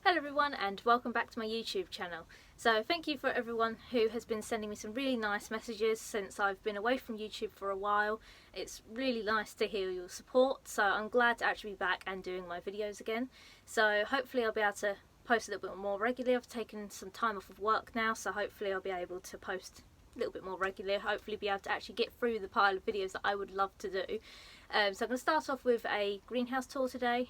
Hello everyone and welcome back to my YouTube channel. So thank you for everyone who has been sending me some really nice messages since I've been away from YouTube for a while. It's really nice to hear your support, so I'm glad to actually be back and doing my videos again. So hopefully I'll be able to post a little bit more regularly. I've taken some time off of work now, so hopefully I'll be able to post a little bit more regularly, hopefully be able to actually get through the pile of videos that I would love to do. So I'm going to start off with a greenhouse tour today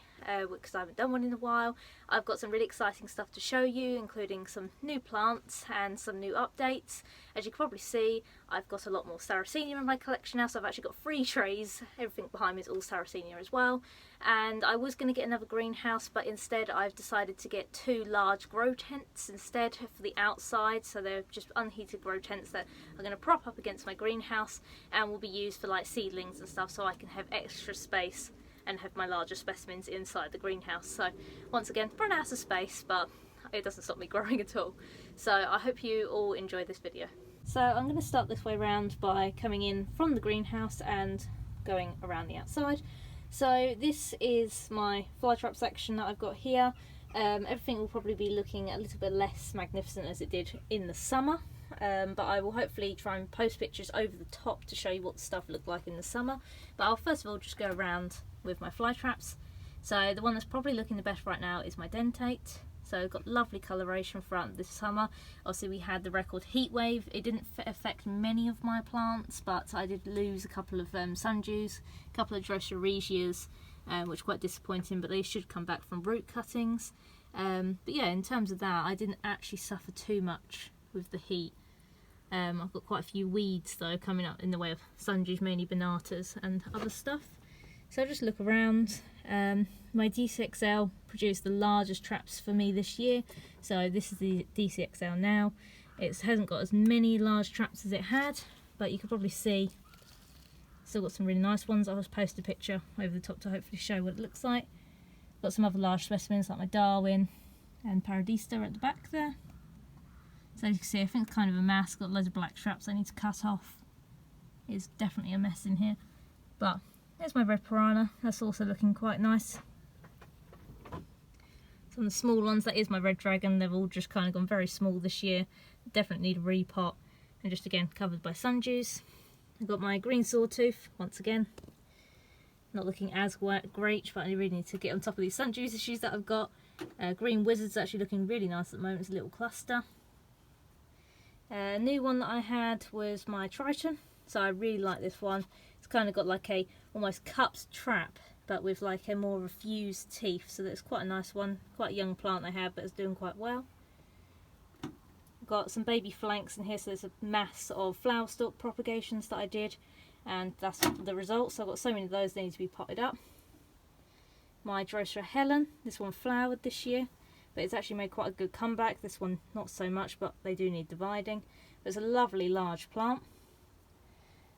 because I haven't done one in a while. I've got some really exciting stuff to show you, including some new plants and some new updates. As you can probably see, I've got a lot more Sarracenia in my collection now, so I've actually got 3 trays. Everything behind me is all Sarracenia as well. And I was going to get another greenhouse, but instead I've decided to get 2 large grow tents instead for the outside. So they're just unheated grow tents that are going to prop up against my greenhouse and will be used for like seedlings and stuff, so I can have extra space and have my larger specimens inside the greenhouse. So once again, run out of space, but it doesn't stop me growing at all. So I hope you all enjoy this video. So I'm going to start this way around by coming in from the greenhouse and going around the outside. So this is my flytrap section that I've got here. Everything will probably be looking a little bit less magnificent as it did in the summer, but I will hopefully try and post pictures over the top to show you what the stuff looked like in the summer. But I'll first of all just go around with my fly traps. So the one that's probably looking the best right now is my dentate. So I've got lovely coloration throughout this summer. Obviously we had the record heat wave. It didn't affect many of my plants, but I did lose a couple of Sundews, a couple of Terrariums, which are quite disappointing, but they should come back from root cuttings. But yeah, in terms of that, I didn't actually suffer too much with the heat. I've got quite a few weeds though coming up in the way of Sundews, mainly Bonatas and other stuff. So I'll just look around. My DCXL produced the largest traps for me this year. So this is the DCXL now. It hasn't got as many large traps as it had, but you can probably see still got some really nice ones. I'll just post a picture over the top to hopefully show what it looks like. Got some other large specimens like my Darwin and Paradista at the back there. So as you can see, I think it's kind of a mess. Got loads of black traps I need to cut off. It's definitely a mess in here. But there's my red piranha. That's also looking quite nice. Some of the small ones, that is my red dragon. They've all just kind of gone very small this year. Definitely need a repot. And just again covered by Sundews. I've got my green sawtooth once again. Not looking as great, but I really need to get on top of these Sundews issues that I've got. Green wizard's actually looking really nice at the moment. It's a little cluster. A new one that I had was my Triton. So I really like this one. It's kind of got like a almost cupped trap, but with like a more refused teeth. So that's quite a nice one. Quite a young plant I have, but it's doing quite well. I've got some baby flanks in here, so there's a mass of flower stalk propagations that I did, and that's the result. So I've got so many of those, they need to be potted up. My Drosera Helen, this one flowered this year, but it's actually made quite a good comeback. This one not so much, but they do need dividing. There's a lovely large plant.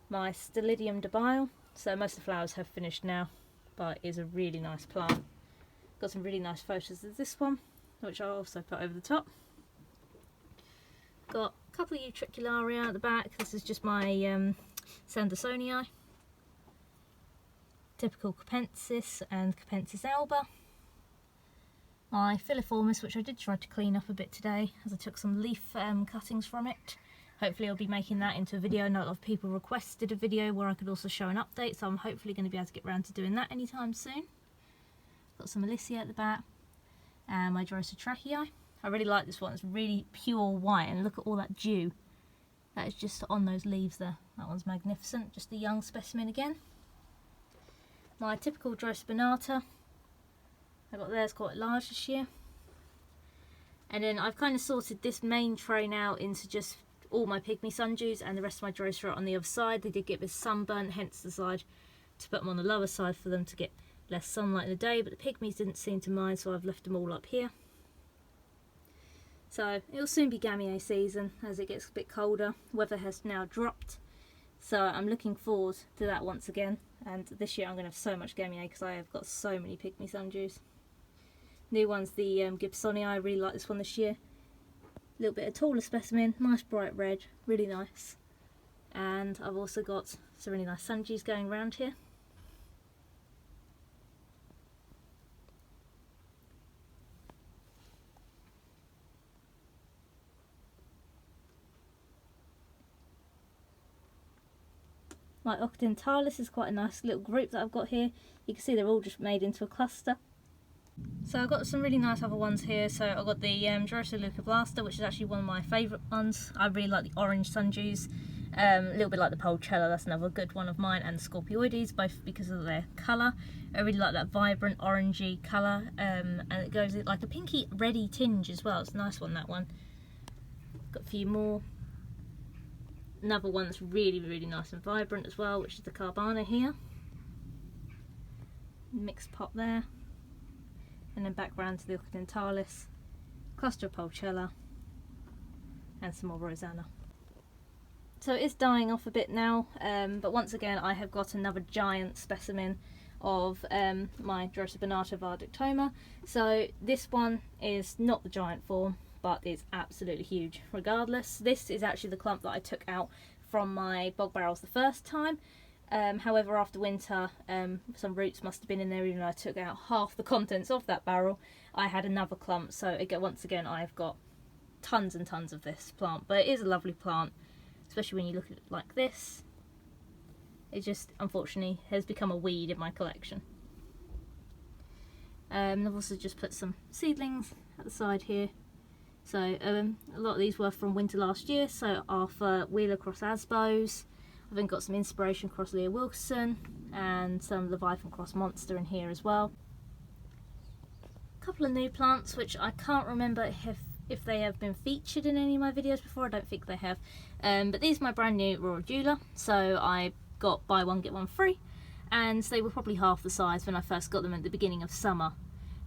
My Stylidium debile, so most of the flowers have finished now, but it is a really nice plant. Got some really nice photos of this one, which I'll also put over the top. Got a couple of Utricularia at the back. This is just my Sarracenia, typical Capensis and Capensis alba. My Filiformis, which I did try to clean up a bit today as I took some leaf cuttings from it. Hopefully I'll be making that into a video. I know a lot of people requested a video where I could also show an update, so I'm hopefully going to be able to get around to doing that anytime soon. Got some Alicia at the back and my Drosera. I really like this one. It's really pure white, and look at all that dew that is just on those leaves there. That one's magnificent. Just a young specimen again. My typical Drosera I got theirs quite large this year. And then I've kind of sorted this main tray now into just all my pygmy Sundews, and the rest of my Drosera on the other side. They did get a bit sunburnt, hence decided to put them on the lower side for them to get less sunlight in the day, but the pygmies didn't seem to mind, so I've left them all up here. So it'll soon be Gammier season as it gets a bit colder. Weather has now dropped, so I'm looking forward to that once again. And this year I'm going to have so much Gammier because I have got so many pygmy Sundews. New one's the Gibsonii. I really like this one this year. A little bit of taller specimen, nice bright red, really nice. And I've also got some really nice Sundews going around here. My occidentalis is quite a nice little group that I've got here. You can see they're all just made into a cluster. So I've got some really nice other ones here. So I've got the Dormant Blaster, which is actually one of my favourite ones. I really like the orange Sundews. A little bit like the Pinguicula, that's another good one of mine, and the Scorpioides, both because of their colour. I really like that vibrant orangey colour, and it goes like a pinky reddy tinge as well. It's a nice one, that one. Got a few more. Another one that's really, really nice and vibrant as well, which is the Carbana here. Mixed pot there. And then back round to the occidentalis, cluster of Pinguicula, and some more Rosanna. So it's dying off a bit now, but once again I have got another giant specimen of my Dormant Vardictoma. So this one is not the giant form, but it's absolutely huge regardless. This is actually the clump that I took out from my bog barrels the first time. However, after winter, some roots must have been in there, even though I took out half the contents of that barrel. I had another clump, so again, once again I've got tons and tons of this plant, but it is a lovely plant. Especially when you look at it like this. It just, unfortunately, has become a weed in my collection. I've also just put some seedlings at the side here. So a lot of these were from winter last year. So Arthur Wheeler cross Asbos. I've then got some Inspiration cross Leah Wilson, and some Leviathan cross Monster in here as well. A couple of new plants which I can't remember if they have been featured in any of my videos before. I don't think they have, but these are my brand new Raw Jula. So I got buy one get one free, and they were probably half the size when I first got them at the beginning of summer,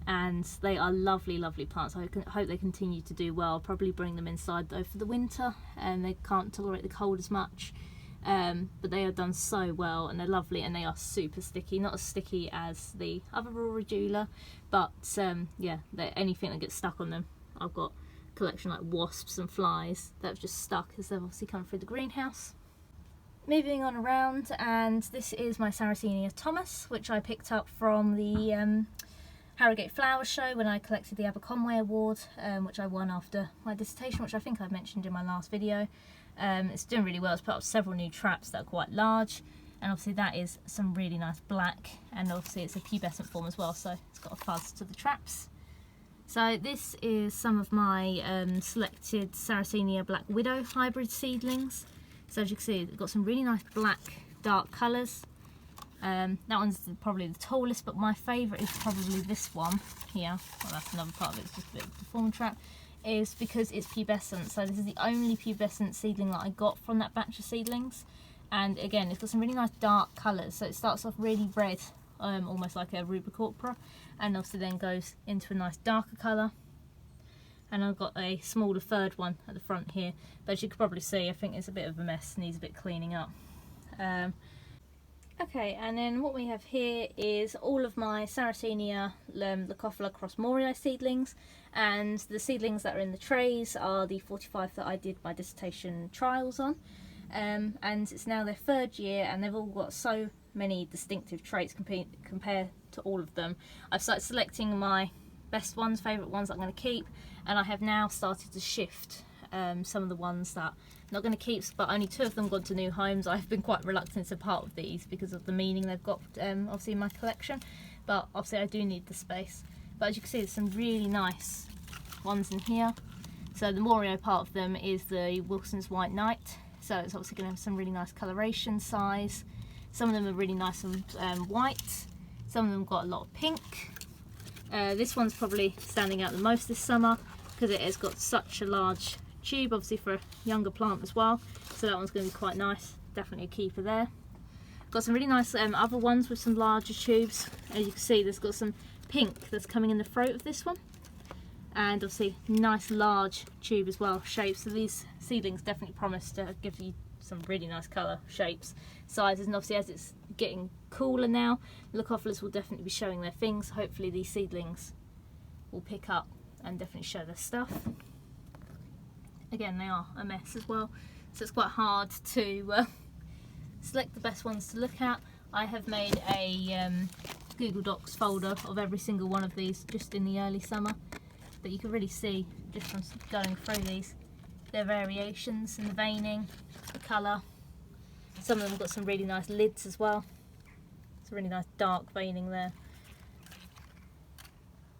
and they are lovely, lovely plants. I hope they continue to do well. I'll probably bring them inside though for the winter, and they can't tolerate the cold as much, but they are done so well, and they're lovely, and they are super sticky. Not as sticky as the other Raw Jula, but yeah, anything that gets stuck on them, I've got collection like wasps and flies that have just stuck as they've obviously come through the greenhouse. Moving on around, and this is my Sarracenia Thomas, which I picked up from the Harrogate Flower Show when I collected the Aberconway Award, which I won after my dissertation, which I think I mentioned in my last video. It's doing really well. It's put up several new traps that are quite large, and obviously that is some really nice black, and obviously it's a pubescent form as well, so it's got a fuzz to the traps. So this is some of my selected Sarracenia Black Widow hybrid seedlings. So as you can see, it's got some really nice black dark colours. That one's probably the tallest, but my favourite is probably this one here. Well, that's another part of it, it's just a bit of a deformed trap. Is because it's pubescent. So this is the only pubescent seedling that I got from that batch of seedlings. And again, it's got some really nice dark colours. So it starts off really red, almost like a Rubicorpora, and obviously then goes into a nice darker colour. And I've got a smaller third one at the front here, but as you can probably see, I think it's a bit of a mess, needs a bit cleaning up. Okay, and then what we have here is all of my Sarracenia Leucophila cross Morii seedlings, and the seedlings that are in the trays are the 45 that I did my dissertation trials on. And it's now their third year, and they've all got so many distinctive traits compared to all of them. I've started selecting my best ones, favourite ones that I'm going to keep, and I have now started to shift some of the ones that I'm not going to keep, but only 2 of them gone to new homes. I've been quite reluctant to part with these because of the meaning they've got obviously in my collection, but obviously I do need the space. But as you can see, there's some really nice ones in here. So the Morio part of them is the Wilson's White Knight, so it's obviously going to have some really nice coloration size. Some of them are really nice and white, some of them got a lot of pink. This one's probably standing out the most this summer because it has got such a large tube, obviously for a younger plant as well, so that one's going to be quite nice, definitely a keeper there. Got some really nice other ones with some larger tubes. As you can see, there's got some pink that's coming in the throat of this one, and obviously nice large tube as well, shapes. So these seedlings definitely promise to give you some really nice colour, shapes, sizes, and obviously as it's getting cooler now, Leucophilas will definitely be showing their things. Hopefully these seedlings will pick up and definitely show their stuff. Again, they are a mess as well, so it's quite hard to select the best ones to look at. I have made a Google Docs folder of every single one of these just in the early summer, that you can really see just from going through these, their variations in the veining, the colour, Some of them have got some really nice lids as well. It's a really nice dark veining there.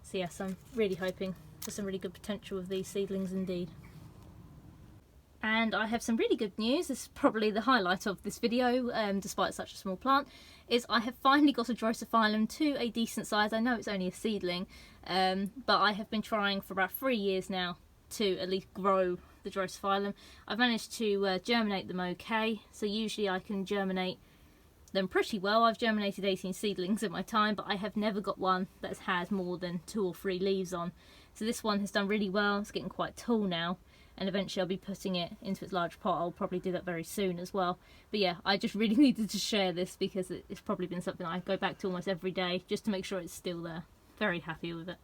So yes, I'm really hoping for some really good potential with these seedlings indeed. And I have some really good news. This is probably the highlight of this video, despite such a small plant, is I have finally got a Drosophyllum to a decent size. I know it's only a seedling, but I have been trying for about 3 years now to at least grow the Drosophyllum. I've managed to germinate them okay, so usually I can germinate them pretty well. I've germinated 18 seedlings in my time, but I have never got one that has had more than 2 or 3 leaves on. So this one has done really well. It's getting quite tall now, and eventually I'll be putting it into its large pot. I'll probably do that very soon as well. But yeah, I just really needed to share this because it's probably been something I go back to almost every day just to make sure it's still there. Very happy with it.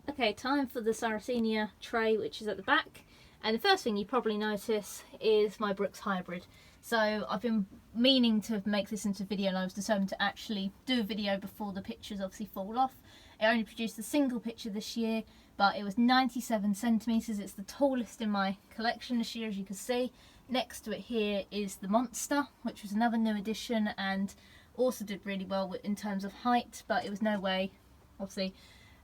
Okay, time for the Sarracenia tray, which is at the back. And the first thing you probably notice is my Brooks hybrid. So I've been meaning to make this into a video, and I was determined to actually do a video before the pictures obviously fall off. It only produced a single picture this year, but it was 97 centimetres. It's the tallest in my collection this year, as you can see. Next to it here is the Monster, which was another new addition and also did really well in terms of height, but it was no way, obviously,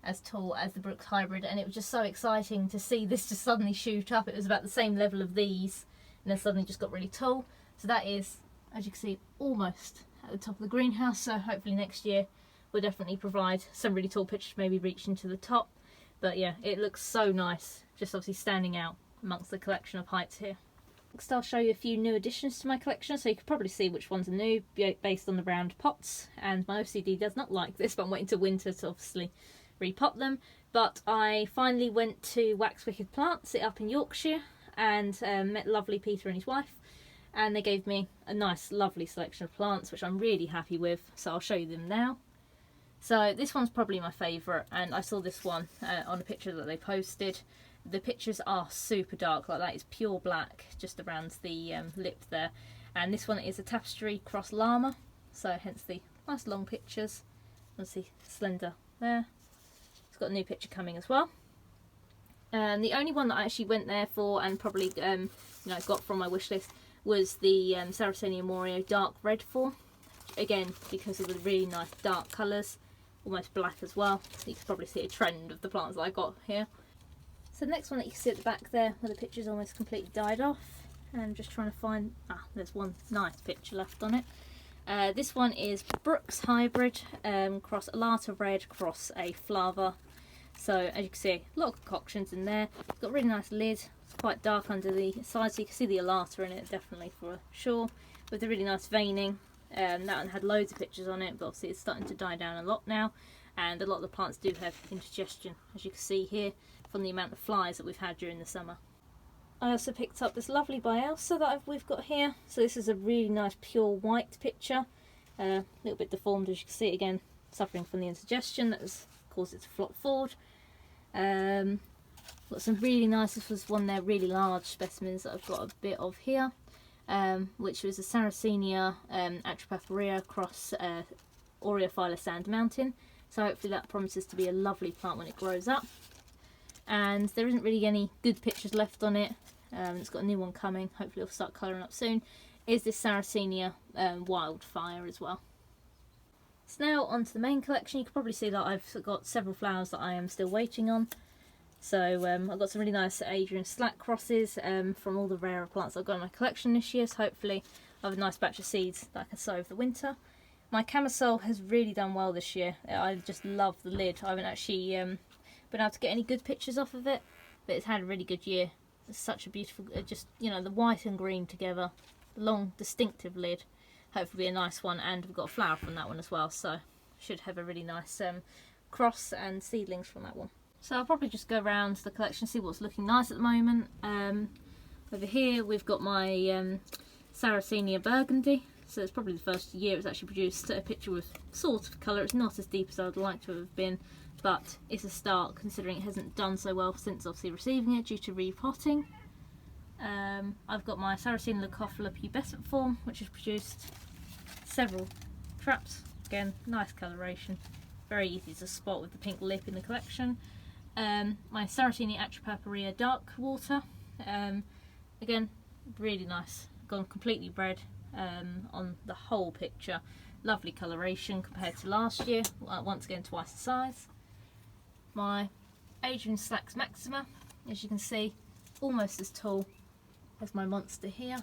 as tall as the Brooks hybrid, and it was just so exciting to see this just suddenly shoot up. It was about the same level of these, and then suddenly just got really tall. So that is, as you can see, almost at the top of the greenhouse, so hopefully next year we'll definitely provide some really tall pictures, maybe reaching to the top. But yeah, it looks so nice, just obviously standing out amongst the collection of heights here. Next I'll show you a few new additions to my collection, so you can probably see which ones are new based on the round pots, and my OCD does not like this, but I'm waiting till winter to obviously repot them. But I finally went to Wax Wicked Plants up in Yorkshire and met lovely Peter and his wife, and they gave me a nice lovely selection of plants which I'm really happy with, so I'll show you them now. So this one's probably my favourite, and I saw this one on a picture that they posted. The pictures are super dark, like that is pure black just around the lip there, and this one is a tapestry cross llama, so hence the nice long pictures. You can see slender there. It's got a new picture coming as well. And the only one that I actually went there for and probably got from my wish list was the Sarracenia Morio dark red for. Again, because of the really nice dark colours, almost black as well. You can probably see a trend of the plants that I got here. So the next one that you can see at the back there, where the picture's almost completely died off, and I'm just trying to find, there's one nice picture left on it. This one is Brooks hybrid, cross Alata red, cross a Flava. So as you can see, a lot of concoctions in there. It's got a really nice lid. It's quite dark under the sides, so you can see the Alata in it definitely for sure, with a really nice veining. That one had loads of pictures on it, but obviously it's starting to die down a lot now, and a lot of the plants do have indigestion, as you can see here, from the amount of flies that we've had during the summer. I also picked up this lovely Bielsa that we've got here. So this is a really nice pure white picture, a little bit deformed as you can see it again, suffering from the indigestion that has caused it to flop forward. Got some really nice, this was one of their really large specimens that I've got a bit of here, which was a Sarracenia Atropaparia cross Aureophylla Sand Mountain. So hopefully that promises to be a lovely plant when it grows up. And there isn't really any good pictures left on it. It's got a new one coming, hopefully it'll start colouring up soon. Is this Sarracenia Wildfire as well. So now onto the main collection. You can probably see that I've got several flowers that I am still waiting on. So I've got some really nice Adrian Slack crosses from all the rarer plants I've got in my collection this year, so hopefully I have a nice batch of seeds that I can sow over the winter. My camisole has really done well this year. I just love the lid. I haven't actually been able to get any good pictures off of it, but it's had a really good year. It's such a beautiful, just the white and green together, long distinctive lid. Hopefully be a nice one, and we've got a flower from that one as well, so should have a really nice cross and seedlings from that one. So I'll probably just go around the collection, see what's looking nice at the moment. Over here we've got my Sarracenia Burgundy. So it's probably the first year it's actually produced a picture with sort of colour. It's not as deep as I'd like to have been, but it's a start considering it hasn't done so well since obviously receiving it due to repotting. I've got my Sarracenia Leucophila pubescent form, which has produced several traps. Again, nice coloration, very easy to spot with the pink lip in the collection. My Sarracenia Atropaparia dark water, again really nice, gone completely red, on the whole picture. Lovely coloration compared to last year, once again twice the size. My Adrian Slacks Maxima, as you can see, almost as tall as my monster here.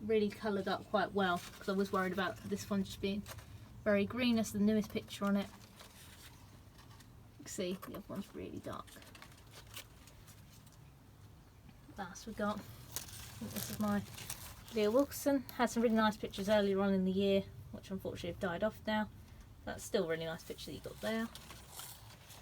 Really coloured up quite well, because I was worried about this one just being very green. That's the newest picture on it. You can see the other one's really dark. Last we got, I think this is my Leo Wilson. Had some really nice pictures earlier on in the year, which unfortunately have died off now. That's still a really nice picture that you got there.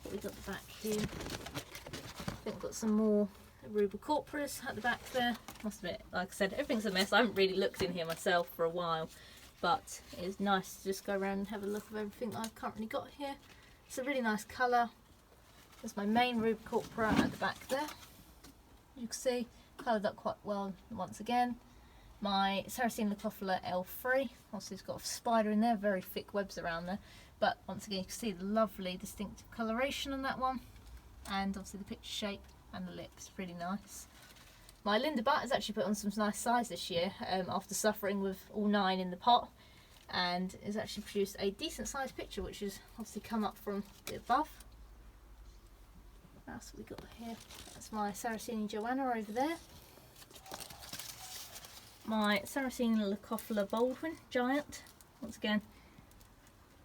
What we got at the back here, I think we've got some more Rubicorpras at the back there. Must admit, like I said, everything's a mess. I haven't really looked in here myself for a while, but it's nice to just go around and have a look at everything that I've currently got here. It's a really nice colour. There's my main Rubicorpra at the back there. You can see, coloured up quite well once again. My Sarracenia L3, also it's got a spider in there, very thick webs around there, but once again you can see the lovely distinctive coloration on that one, and obviously the picture shape and the lips, really nice. My Linda Butt has actually put on some nice size this year, after suffering with all 9 in the pot, and has actually produced a decent sized picture, which has obviously come up from the above. That's what we got here. That's my Sarracenia Joanna over there. My Sarracenia Baldwin Giant. Once again,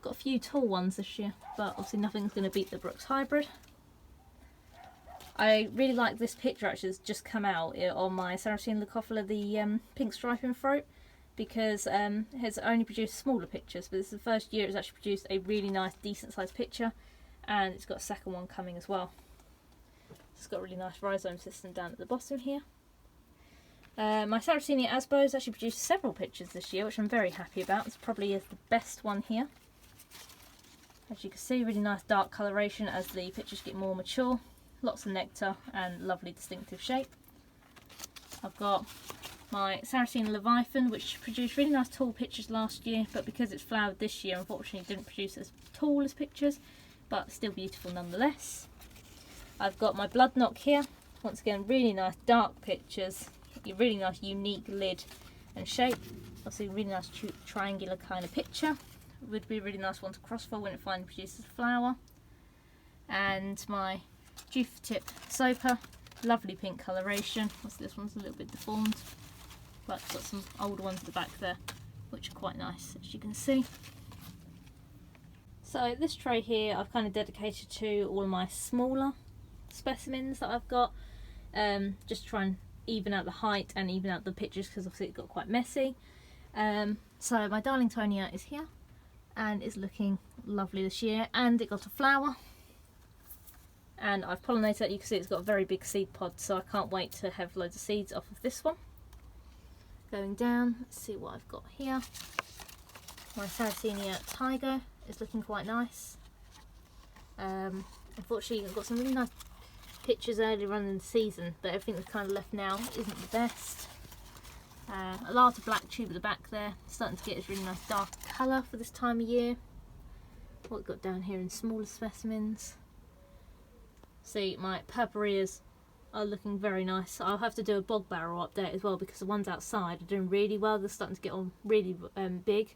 got a few tall ones this year, but obviously nothing's going to beat the Brooks Hybrid. I really like this picture actually that's just come out on my Sarracenia Leucophila, the pink striping throat, because it has only produced smaller pictures, but this is the first year it's actually produced a really nice decent sized picture, and it's got a second one coming as well. It's got a really nice rhizome system down at the bottom here. My Sarracenia Asbo has actually produced several pictures this year, which I'm very happy about. It's probably is the best one here. As you can see, really nice dark coloration as the pictures get more mature. Lots of nectar and lovely distinctive shape. I've got my Sarracenia Leviathan, which produced really nice tall pictures last year, but because it's flowered this year, unfortunately didn't produce as tall as pictures, but still beautiful nonetheless. I've got my Blood Knock here. Once again, really nice dark pictures. A really nice unique lid and shape. Obviously, really nice triangular kind of picture. Would be a really nice one to crossfold when it finally produces a flower. And my Jupiter Soper, lovely pink coloration. This one's a little bit deformed, but it's got some older ones at the back there, which are quite nice, as you can see. So this tray here I've kind of dedicated to all of my smaller specimens that I've got, just to try and even out the height and even out the pictures, because obviously it got quite messy. So my Darlingtonia is here and is looking lovely this year, and it got a flower, and I've pollinated it. You can see it's got a very big seed pod, so I can't wait to have loads of seeds off of this one. Going down, let's see what I've got here. My Sarracenia Tiger is looking quite nice. Unfortunately I've got some really nice pictures earlier on in the season, but everything that's kind of left now isn't the best. A larger black tube at the back there, starting to get its really nice dark colour for this time of year. What we've got down here in smaller specimens. See, my purpureas are looking very nice. I'll have to do a bog barrel update as well, because the ones outside are doing really well. They're starting to get on really big.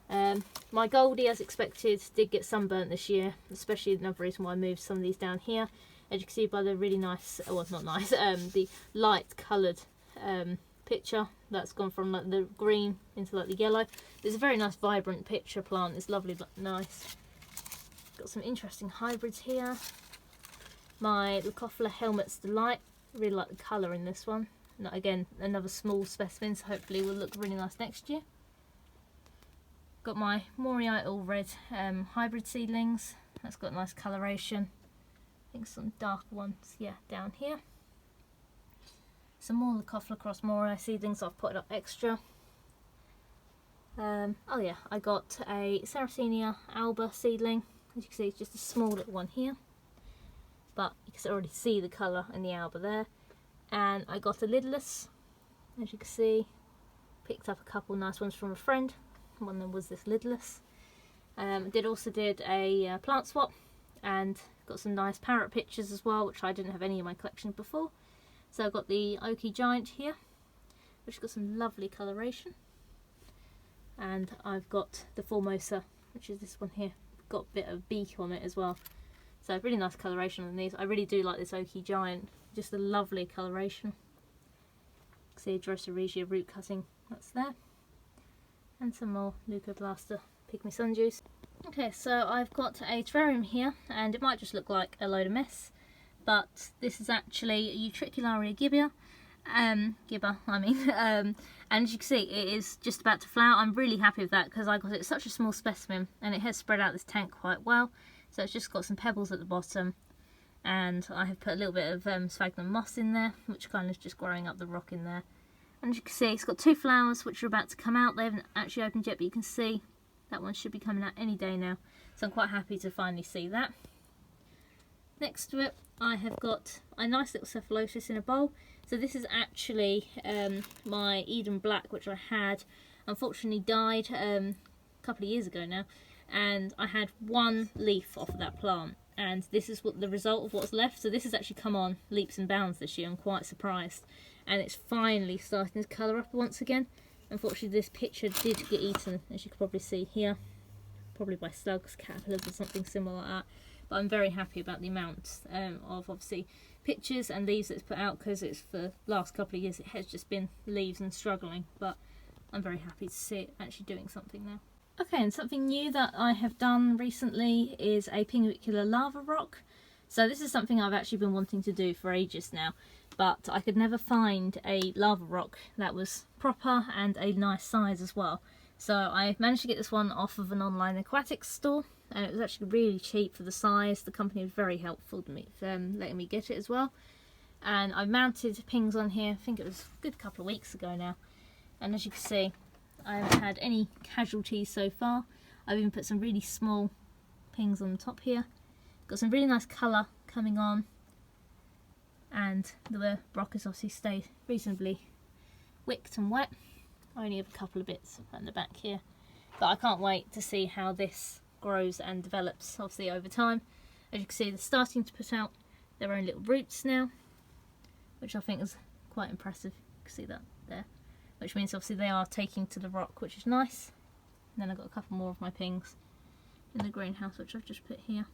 My Goldie, as expected, did get sunburnt this year, especially another reason why I moved some of these down here. As you can see by the really nice, well not nice, the light coloured picture that's gone from like the green into like the yellow. It's a very nice vibrant picture plant. It's lovely, nice. Got some interesting hybrids here. My Leucophila Helmet's Delight. Really like the colour in this one. And again, another small specimen, so hopefully will look really nice next year. Got my Morii All Red hybrid seedlings. That's got nice coloration. I think some dark ones, yeah, down here. Some more Leucophila Cross Morii seedlings I've put up extra. Oh yeah, I got a Sarracenia Alba seedling. As you can see, it's just a small little one here, but you can already see the colour in the Alba there. And I got a lidless, as you can see. Picked up a couple nice ones from a friend. One of them was this lidless. Also did a plant swap, and got some nice parrot pictures as well, which I didn't have any in my collection before. So I've got the Oaky Giant here, which has got some lovely coloration. and I've got the Formosa, which is this one here, got a bit of beak on it as well. So really nice coloration on these. I really do like this Oaky Giant, just a lovely coloration. See Drosera root cutting, that's there. And some more Leucoplaster Pygmy Sundews. Okay, so I've got a terrarium here, and it might just look like a load of mess, but this is actually Utricularia gibba, and as you can see, it is just about to flower. I'm really happy with that because I got it such a small specimen, and it has spread out this tank quite well. So it's just got some pebbles at the bottom, and I have put a little bit of sphagnum moss in there, which kind of just growing up the rock in there. And as you can see, it's got 2 flowers which are about to come out. They haven't actually opened yet, but you can see that one should be coming out any day now. So I'm quite happy to finally see that. Next to it, I have got a nice little Cephalotus in a bowl. So this is actually my Eden Black, which I had unfortunately died a couple of years ago now. And I had 1 leaf off of that plant, and this is what the result of what's left. So this has actually come on leaps and bounds this year. I'm quite surprised, and it's finally starting to colour up once again. Unfortunately, this picture did get eaten, as you can probably see here, probably by slugs, caterpillars, or something similar like that. But I'm very happy about the amount of obviously pictures and leaves that's put out, because it's for the last couple of years it has just been leaves and struggling. But I'm very happy to see it actually doing something now. Okay, and something new that I have done recently is a Pinguicula lava rock. So this is something I've actually been wanting to do for ages now, but I could never find a lava rock that was proper and a nice size as well. So I managed to get this one off of an online aquatics store, and it was actually really cheap for the size. The company was very helpful to me for letting me get it as well. And I mounted pings on here, I think it was a good couple of weeks ago now, and as you can see, I haven't had any casualties so far. I've even put some really small pings on the top here. Got some really nice colour coming on, and the rock has obviously stayed reasonably wicked and wet. I only have a couple of bits at the back here, but I can't wait to see how this grows and develops obviously over time. As you can see, they're starting to put out their own little roots now, which I think is quite impressive. You can see that there. Which means obviously they are taking to the rock, which is nice. And then I've got a couple more of my pings in the greenhouse, which I've just put here.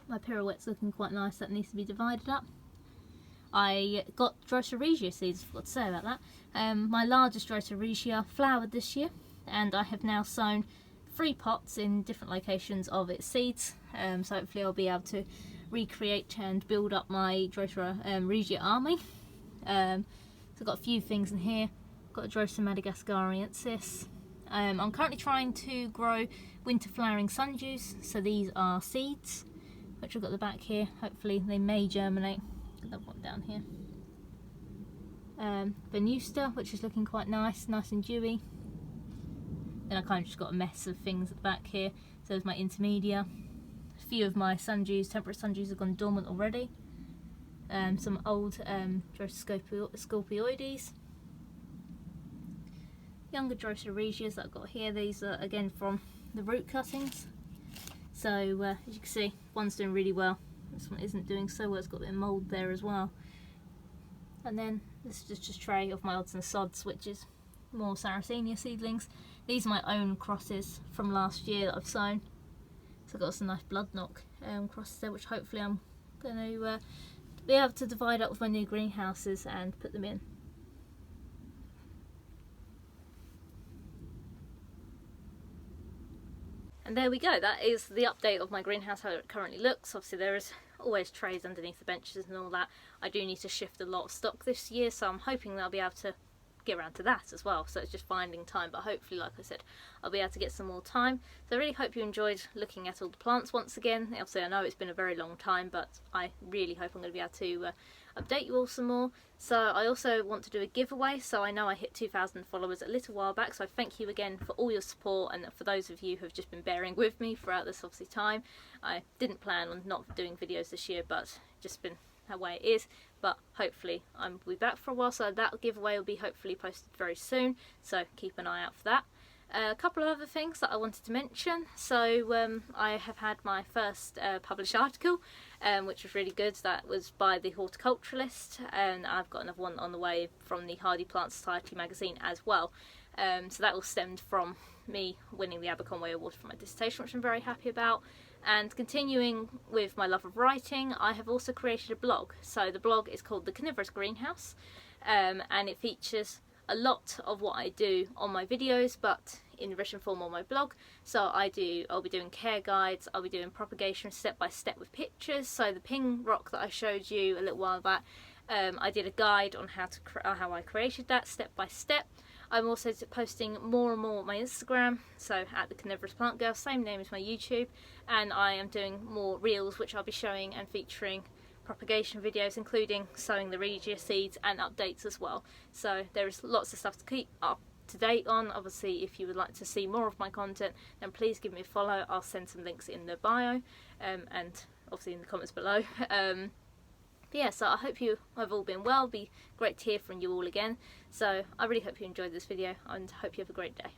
My pirouette's looking quite nice, that needs to be divided up. I got Drosera seeds, I forgot to say about that. My largest Drosera flowered this year, and I have now sown 3 pots in different locations of its seeds. So hopefully I'll be able to recreate and build up my Drosera army. So I've got a few things in here. I've got a Drosera madagascariensis. I'm currently trying to grow winter flowering sundews, so these are seeds, which I've got at the back here. Hopefully they may germinate. Got that one down here. Venusta, which is looking quite nice and dewy. Then I kind of just got a mess of things at the back here. So there's my intermedia. A few of my sundews, temperate sundews, have gone dormant already. Some old Scorpioides. Younger Drosera that I've got here. These are again from the root cuttings. So as you can see, one's doing really well. This one isn't doing so well. It's got a bit of mould there as well. And then this is just a tray of my odds and sods, which is more Sarracenia seedlings. These are my own crosses from last year that I've sown. So I've got some nice blood knock crosses there, which hopefully I'm going to be able to divide up with my new greenhouses and put them in. And there we go, that is the update of my greenhouse, how it currently looks. Obviously there is always trays underneath the benches and all that. I do need to shift a lot of stock this year, so I'm hoping that I'll be able to get around to that as well. So it's just finding time, but hopefully, like I said, I'll be able to get some more time. So I really hope you enjoyed looking at all the plants once again. Obviously I know it's been a very long time, but I really hope I'm going to be able to update you all some more. So I also want to do a giveaway. So I know I hit 2,000 followers a little while back, so I thank you again for all your support, and for those of you who have just been bearing with me throughout this obviously time. I didn't plan on not doing videos this year, but just been the way it is. But hopefully I'll be back for a while, so that giveaway will be hopefully posted very soon, so keep an eye out for that. A couple of other things that I wanted to mention. So I have had my first published article, which was really good. That was by the Horticulturalist, and I've got another one on the way from the Hardy Plant Society magazine as well. So that all stemmed from me winning the Aberconway Award for my dissertation, which I'm very happy about. And continuing with my love of writing, I have also created a blog. So the blog is called The Carnivorous Greenhouse, and it features a lot of what I do on my videos, but in written form on my blog. So I'll be doing care guides, I'll be doing propagation step by step with pictures. So the ping rock that I showed you a little while back, I did a guide on how I created that step by step. I'm also posting more and more on my Instagram, so at the Carnivorous Plant Girl, same name as my YouTube, and I am doing more reels which I'll be showing and featuring propagation videos, including sowing the Regia seeds and updates as well. So there is lots of stuff to keep up to date on. Obviously, if you would like to see more of my content, then please give me a follow. I'll send some links in the bio, and obviously in the comments below. But yeah, so I hope you have all been well. It'll be great to hear from you all again. So I really hope you enjoyed this video and hope you have a great day.